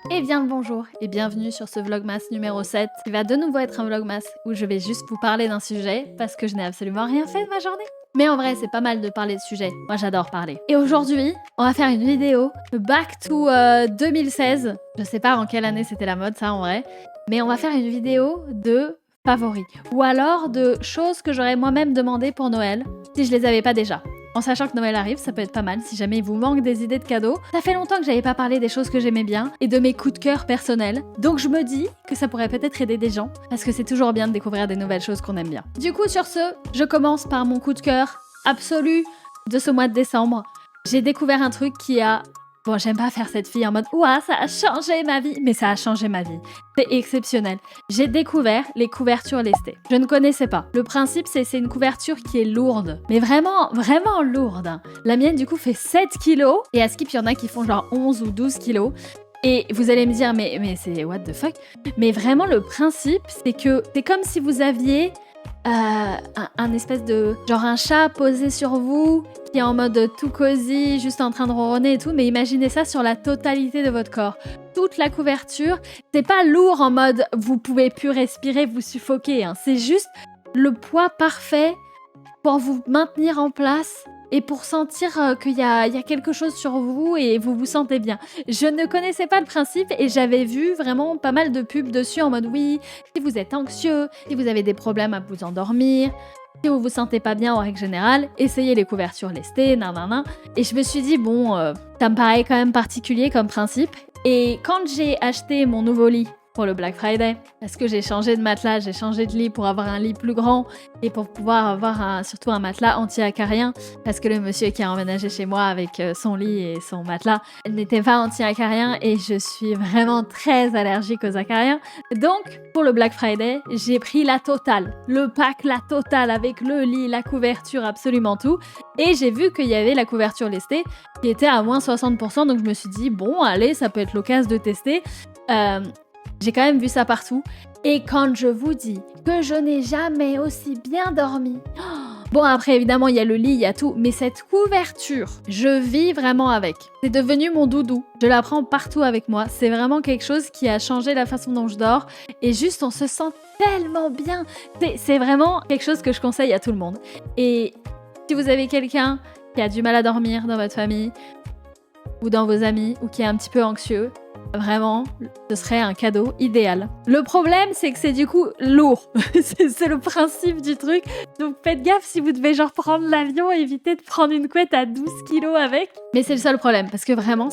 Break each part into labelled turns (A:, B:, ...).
A: Eh bien le bonjour et bienvenue sur ce vlogmas numéro 7 qui va de nouveau être un vlogmas où je vais juste vous parler d'un sujet parce que je n'ai absolument rien fait de ma journée. Mais en vrai c'est pas mal de parler de sujets, moi j'adore parler. Et aujourd'hui on va faire une vidéo back to 2016, je sais pas en quelle année c'était la mode ça en vrai, mais on va faire une vidéo de favoris ou alors de choses que j'aurais moi-même demandé pour Noël si je les avais pas déjà. En sachant que Noël arrive, ça peut être pas mal si jamais il vous manque des idées de cadeaux. Ça fait longtemps que j'avais pas parlé des choses que j'aimais bien et de mes coups de cœur personnels. Donc je me dis que ça pourrait peut-être aider des gens parce que c'est toujours bien de découvrir des nouvelles choses qu'on aime bien. Du coup, sur ce, je commence par mon coup de cœur absolu de ce mois de décembre. J'ai découvert un truc qui a... Bon, j'aime pas faire cette fille en mode « Ouah, ça a changé ma vie !» Mais ça a changé ma vie. C'est exceptionnel. J'ai découvert les couvertures lestées. Je ne connaissais pas. Le principe, c'est une couverture qui est lourde. Mais vraiment, vraiment lourde. La mienne, du coup, fait 7 kilos. Et à Skip, il y en a qui font genre 11 ou 12 kilos. Et vous allez me dire « Mais c'est what the fuck ?» Mais vraiment, le principe, c'est que c'est comme si vous aviez... un espèce de... genre un chat posé sur vous qui est en mode tout cosy, juste en train de ronronner et tout, mais imaginez ça sur la totalité de votre corps. Toute la couverture, c'est pas lourd en mode vous pouvez plus respirer, vous suffoquer, hein. C'est juste le poids parfait pour vous maintenir en place et pour sentir qu'il y a quelque chose sur vous et vous vous sentez bien. Je ne connaissais pas le principe et j'avais vu vraiment pas mal de pubs dessus en mode oui, si vous êtes anxieux, si vous avez des problèmes à vous endormir, si vous vous sentez pas bien en règle générale, essayez les couvertures lestées, nanana. Et je me suis dit bon, ça me paraît quand même particulier comme principe. Et quand j'ai acheté mon nouveau lit pour le Black Friday, parce que j'ai changé de matelas, j'ai changé de lit pour avoir un lit plus grand et pour pouvoir avoir surtout un matelas anti-acarien, parce que le monsieur qui a emménagé chez moi avec son lit et son matelas n'était pas anti-acarien et je suis vraiment très allergique aux acariens. Donc, pour le Black Friday, j'ai pris la totale, le pack la totale avec le lit, la couverture, absolument tout. Et j'ai vu qu'il y avait la couverture lestée qui était à moins 60%, donc je me suis dit, bon, allez, ça peut être l'occasion de tester. J'ai quand même vu ça partout. Et quand je vous dis que je n'ai jamais aussi bien dormi... Bon, après, évidemment, il y a le lit, il y a tout. Mais cette couverture, je vis vraiment avec. C'est devenu mon doudou. Je la prends partout avec moi. C'est vraiment quelque chose qui a changé la façon dont je dors. Et juste, on se sent tellement bien. C'est vraiment quelque chose que je conseille à tout le monde. Et si vous avez quelqu'un qui a du mal à dormir dans votre famille, ou dans vos amis, ou qui est un petit peu anxieux, vraiment, ce serait un cadeau idéal. Le problème, c'est que c'est du coup lourd. C'est le principe du truc. Donc faites gaffe si vous devez genre prendre l'avion, évitez de prendre une couette à 12 kilos avec. Mais c'est le seul problème, parce que vraiment,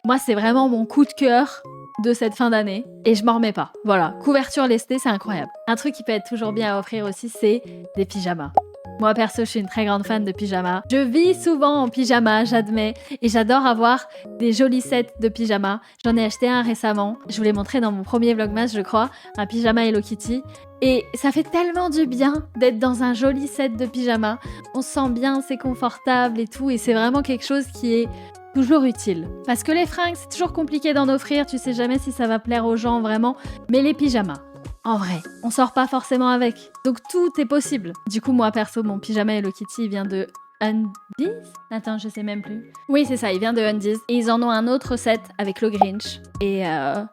A: moi, c'est vraiment mon coup de cœur de cette fin d'année. Et je m'en remets pas. Voilà, couverture lestée, c'est incroyable. Un truc qui peut être toujours bien à offrir aussi, c'est des pyjamas. Moi, perso, je suis une très grande fan de pyjamas. Je vis souvent en pyjama, j'admets. Et j'adore avoir des jolis sets de pyjamas. J'en ai acheté un récemment. Je vous l'ai montré dans mon premier vlogmas, je crois. Un pyjama Hello Kitty. Et ça fait tellement du bien d'être dans un joli set de pyjama. On se sent bien, c'est confortable et tout. Et c'est vraiment quelque chose qui est toujours utile. Parce que les fringues, c'est toujours compliqué d'en offrir. Tu sais jamais si ça va plaire aux gens vraiment. Mais les pyjamas... En vrai, on sort pas forcément avec. Donc tout est possible. Du coup, moi perso, mon pyjama Hello Kitty il vient de Undies. Attends, je sais même plus. Oui, c'est ça, il vient de Undies. Et ils en ont un autre set avec le Grinch. Et je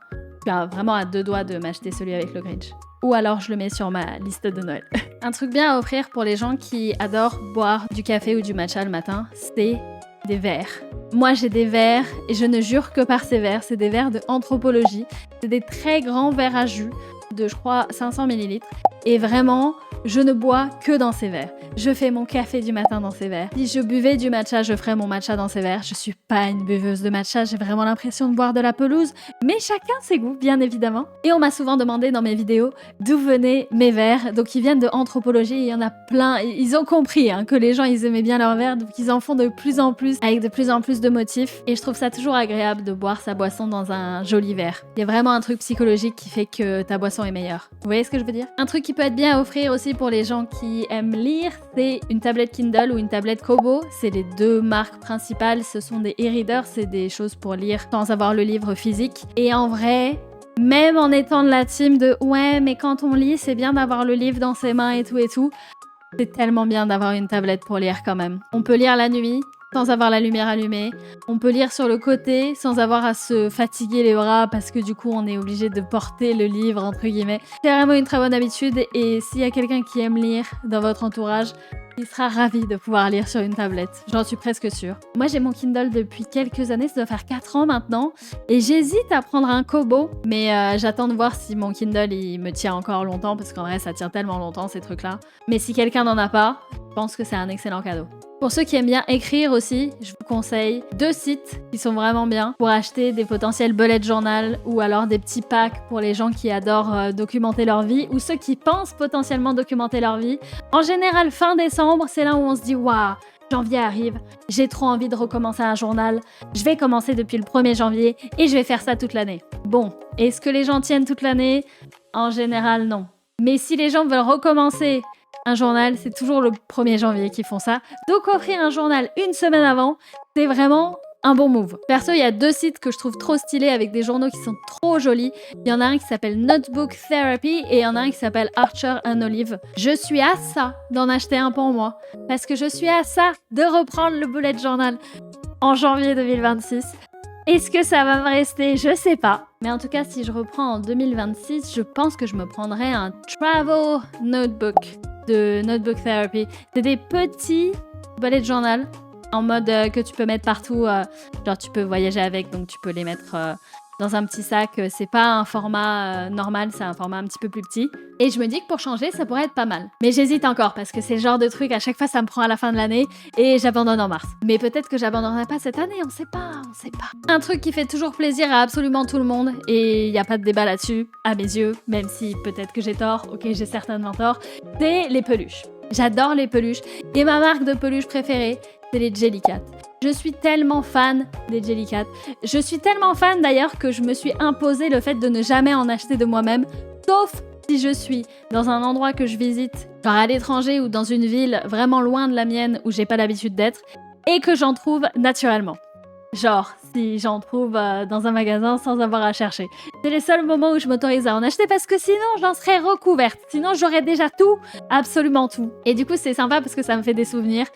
A: suis vraiment à deux doigts de m'acheter celui avec le Grinch. Ou alors je le mets sur ma liste de Noël. Un truc bien à offrir pour les gens qui adorent boire du café ou du matcha le matin, c'est des verres. Moi j'ai des verres et je ne jure que par ces verres. C'est des verres de Anthropologie. C'est des très grands verres à jus de, je crois, 500 ml. Et vraiment, je ne bois que dans ces verres. Je fais mon café du matin dans ces verres. Si je buvais du matcha, je ferais mon matcha dans ces verres. Je suis pas une buveuse de matcha, j'ai vraiment l'impression de boire de la pelouse. Mais chacun ses goûts, bien évidemment. Et on m'a souvent demandé dans mes vidéos d'où venaient mes verres. Donc ils viennent de Anthropologie, il y en a plein. Ils ont compris que les gens, ils aimaient bien leurs verres. Donc ils en font de plus en plus, avec de plus en plus de motifs. Et je trouve ça toujours agréable de boire sa boisson dans un joli verre. Il y a vraiment un truc psychologique qui fait que ta boisson est meilleure. Vous voyez ce que je veux dire? Un truc qui peut être bien à offrir aussi pour les gens qui aiment lire, c'est une tablette Kindle ou une tablette Kobo. C'est les deux marques principales. Ce sont des e-readers, c'est des choses pour lire sans avoir le livre physique. Et en vrai, même en étant de la team de ouais, mais quand on lit, c'est bien d'avoir le livre dans ses mains et tout, c'est tellement bien d'avoir une tablette pour lire quand même. On peut lire la nuit. sans avoir la lumière allumée. On peut lire sur le côté sans avoir à se fatiguer les bras parce que du coup on est obligé de porter le livre entre guillemets. C'est vraiment une très bonne habitude et s'il y a quelqu'un qui aime lire dans votre entourage, il sera ravi de pouvoir lire sur une tablette, j'en suis presque sûre. Moi j'ai mon Kindle depuis quelques années, ça doit faire 4 ans maintenant, et j'hésite à prendre un Kobo, mais j'attends de voir si mon Kindle il me tient encore longtemps, parce qu'en vrai ça tient tellement longtemps ces trucs-là. Mais si quelqu'un n'en a pas, je pense que c'est un excellent cadeau. Pour ceux qui aiment bien écrire aussi, je vous conseille 2 sites qui sont vraiment bien pour acheter des potentiels bullet journal ou alors des petits packs pour les gens qui adorent documenter leur vie ou ceux qui pensent potentiellement documenter leur vie. En général, fin décembre, c'est là où on se dit « Waouh, janvier arrive, j'ai trop envie de recommencer un journal, je vais commencer depuis le 1er janvier et je vais faire ça toute l'année. » Bon, est-ce que les gens tiennent toute l'année? En général, non. Mais si les gens veulent recommencer un journal, c'est toujours le 1er janvier qu'ils font ça. Donc offrir un journal une semaine avant, c'est vraiment un bon move. Perso, il y a 2 sites que je trouve trop stylés avec des journaux qui sont trop jolis. Il y en a un qui s'appelle Notebook Therapy et il y en a un qui s'appelle Archer and Olive. Je suis à ça d'en acheter un pour moi parce que je suis à ça de reprendre le bullet journal en janvier 2026. Est-ce que ça va me rester? Je sais pas. Mais en tout cas, si je reprends en 2026, je pense que je me prendrai un travel notebook de Notebook Therapy. C'est des petits bullet journal en mode que tu peux mettre partout. Genre tu peux voyager avec, donc tu peux les mettre dans un petit sac. C'est pas un format normal, c'est un format un petit peu plus petit. Et je me dis que pour changer, ça pourrait être pas mal. Mais j'hésite encore parce que c'est le genre de truc, à chaque fois ça me prend à la fin de l'année et j'abandonne en mars. Mais peut-être que j'abandonnerai pas cette année, on sait pas. Un truc qui fait toujours plaisir à absolument tout le monde, et il n'y a pas de débat là-dessus, à mes yeux, même si peut-être que j'ai tort, ok j'ai certainement tort, c'est les peluches. J'adore les peluches, et ma marque de peluche préférée, c'est les Jellycat. Je suis tellement fan des Jellycat. Je suis tellement fan d'ailleurs que je me suis imposé le fait de ne jamais en acheter de moi-même, sauf si je suis dans un endroit que je visite, genre à l'étranger ou dans une ville vraiment loin de la mienne où j'ai pas l'habitude d'être, et que j'en trouve naturellement. Genre, si j'en trouve dans un magasin sans avoir à chercher. C'est les seuls moments où je m'autorise à en acheter parce que sinon, j'en serais recouverte. Sinon, j'aurais déjà tout, absolument tout. Et du coup, c'est sympa parce que ça me fait des souvenirs.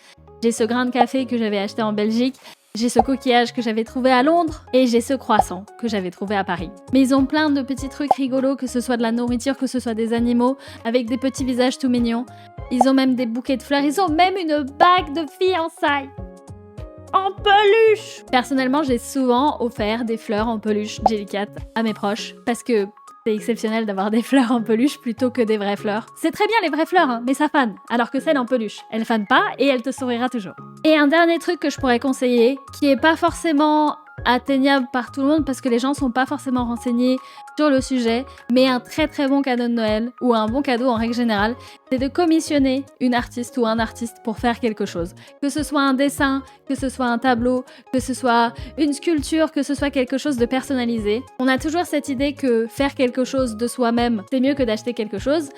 A: J'ai ce grain de café que j'avais acheté en Belgique, j'ai ce coquillage que j'avais trouvé à Londres et j'ai ce croissant que j'avais trouvé à Paris. Mais ils ont plein de petits trucs rigolos, que ce soit de la nourriture, que ce soit des animaux, avec des petits visages tout mignons. Ils ont même des bouquets de fleurs, ils ont même une bague de fiançailles en peluche. Personnellement, j'ai souvent offert des fleurs en peluche Jellycat à mes proches parce que c'est exceptionnel d'avoir des fleurs en peluche plutôt que des vraies fleurs. C'est très bien les vraies fleurs, hein, mais ça fane. Alors que celle en peluche, elle fane pas et elle te sourira toujours. Et un dernier truc que je pourrais conseiller, qui est pas forcément atteignable par tout le monde parce que les gens sont pas forcément renseignés sur le sujet, mais un très très bon cadeau de Noël ou un bon cadeau en règle générale, c'est de commissionner une artiste ou un artiste pour faire quelque chose. Que ce soit un dessin, que ce soit un tableau, que ce soit une sculpture, que ce soit quelque chose de personnalisé. On a toujours cette idée que faire quelque chose de soi-même, c'est mieux que d'acheter quelque chose,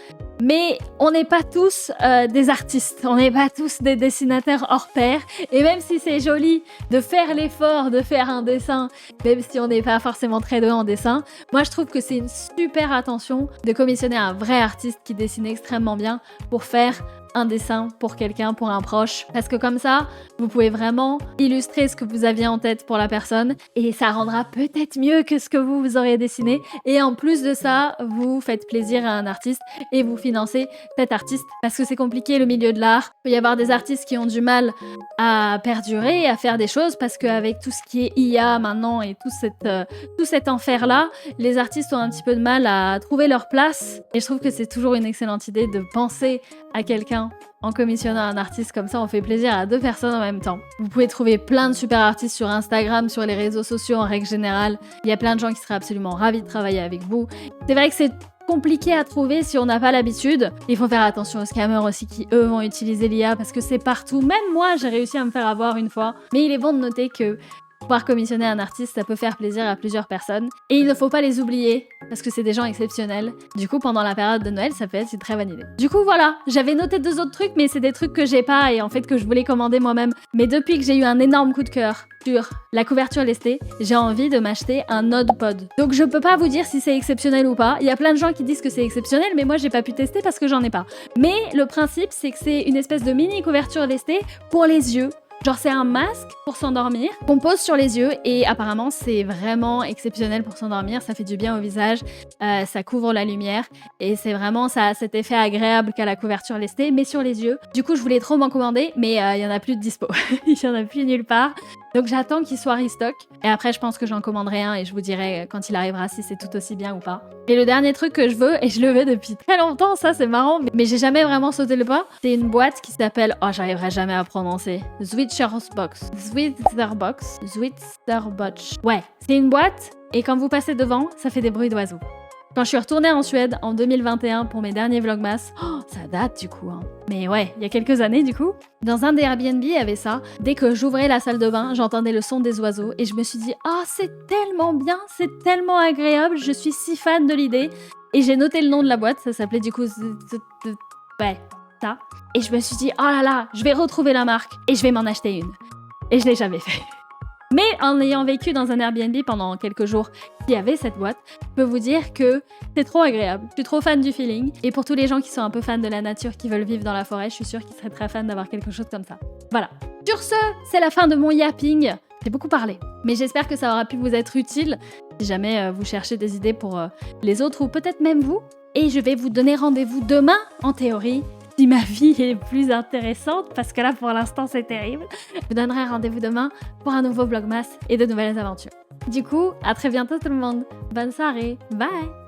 A: mais on n'est pas tous des artistes, on n'est pas tous des dessinateurs hors pair, et même si c'est joli de faire l'effort de faire un dessin, même si on n'est pas forcément très doué en dessin, moi je trouve que c'est une super attention de commissionner un vrai artiste qui dessine extrêmement bien pour faire un dessin pour quelqu'un, pour un proche, parce que comme ça, vous pouvez vraiment illustrer ce que vous aviez en tête pour la personne et ça rendra peut-être mieux que ce que vous auriez dessiné, et en plus de ça, vous faites plaisir à un artiste et vous financez cet artiste, parce que c'est compliqué le milieu de l'art. Il peut y avoir des artistes qui ont du mal à perdurer, à faire des choses, parce qu'avec tout ce qui est IA maintenant et tout cet enfer-là, les artistes ont un petit peu de mal à trouver leur place, et je trouve que c'est toujours une excellente idée de penser à quelqu'un en commissionnant un artiste. Comme ça on fait plaisir à 2 personnes en même temps. Vous pouvez trouver plein de super artistes sur Instagram, sur les réseaux sociaux en règle générale. Il y a plein de gens qui seraient absolument ravis de travailler avec vous. C'est vrai que c'est compliqué à trouver si on n'a pas l'habitude. Il faut faire attention aux scammers aussi qui eux vont utiliser l'IA parce que c'est partout. Même moi j'ai réussi à me faire avoir une fois. Mais il est bon de noter que pouvoir commissionner un artiste, ça peut faire plaisir à plusieurs personnes. Et il ne faut pas les oublier, parce que c'est des gens exceptionnels. Du coup, pendant la période de Noël, ça peut être une très bonne idée. Du coup, voilà, j'avais noté 2 autres trucs, mais c'est des trucs que j'ai pas et en fait que je voulais commander moi-même. Mais depuis que j'ai eu un énorme coup de cœur sur la couverture lestée, j'ai envie de m'acheter un Nodepod. Donc je peux pas vous dire si c'est exceptionnel ou pas. Il y a plein de gens qui disent que c'est exceptionnel, mais moi j'ai pas pu tester parce que j'en ai pas. Mais le principe, c'est que c'est une espèce de mini couverture lestée pour les yeux. Genre c'est un masque pour s'endormir qu'on pose sur les yeux et apparemment c'est vraiment exceptionnel pour s'endormir, ça fait du bien au visage, ça couvre la lumière et c'est vraiment ça a cet effet agréable qu'a la couverture lestée mais sur les yeux. Du coup je voulais trop m'en commander mais il y en a plus de dispo, il y en a plus nulle part. Donc j'attends qu'il soit restock et après je pense que j'en commanderai un et je vous dirai quand il arrivera si c'est tout aussi bien ou pas. Et le dernier truc que je veux, et je le veux depuis très longtemps, ça c'est marrant, mais j'ai jamais vraiment sauté le pas, c'est une boîte qui s'appelle, oh j'arriverai jamais à prononcer, Zwitserbox. Zwitserbox. Ouais, c'est une boîte et quand vous passez devant, ça fait des bruits d'oiseaux. Quand je suis retournée en Suède en 2021 pour mes derniers Vlogmas, oh, ça date du coup, hein. Mais ouais, il y a quelques années du coup, dans un des Airbnb, il y avait ça. Dès que j'ouvrais la salle de bain, j'entendais le son des oiseaux et je me suis dit « Oh, c'est tellement bien, c'est tellement agréable, je suis si fan de l'idée !» Et j'ai noté le nom de la boîte, ça s'appelait du coup... Ouais, ça. Et je me suis dit « Oh là là, je vais retrouver la marque et je vais m'en acheter une. » Et je l'ai jamais fait. Mais en ayant vécu dans un Airbnb pendant quelques jours qui avait cette boîte, je peux vous dire que c'est trop agréable. Je suis trop fan du feeling. Et pour tous les gens qui sont un peu fans de la nature, qui veulent vivre dans la forêt, je suis sûre qu'ils seraient très fans d'avoir quelque chose comme ça. Voilà. Sur ce, c'est la fin de mon yapping. J'ai beaucoup parlé. Mais j'espère que ça aura pu vous être utile si jamais vous cherchez des idées pour les autres ou peut-être même vous. Et je vais vous donner rendez-vous demain, en théorie, si ma vie est plus intéressante, parce que là, pour l'instant, c'est terrible. Je vous donnerai rendez-vous demain pour un nouveau Vlogmas et de nouvelles aventures. Du coup, à très bientôt tout le monde. Bonne soirée. Bye!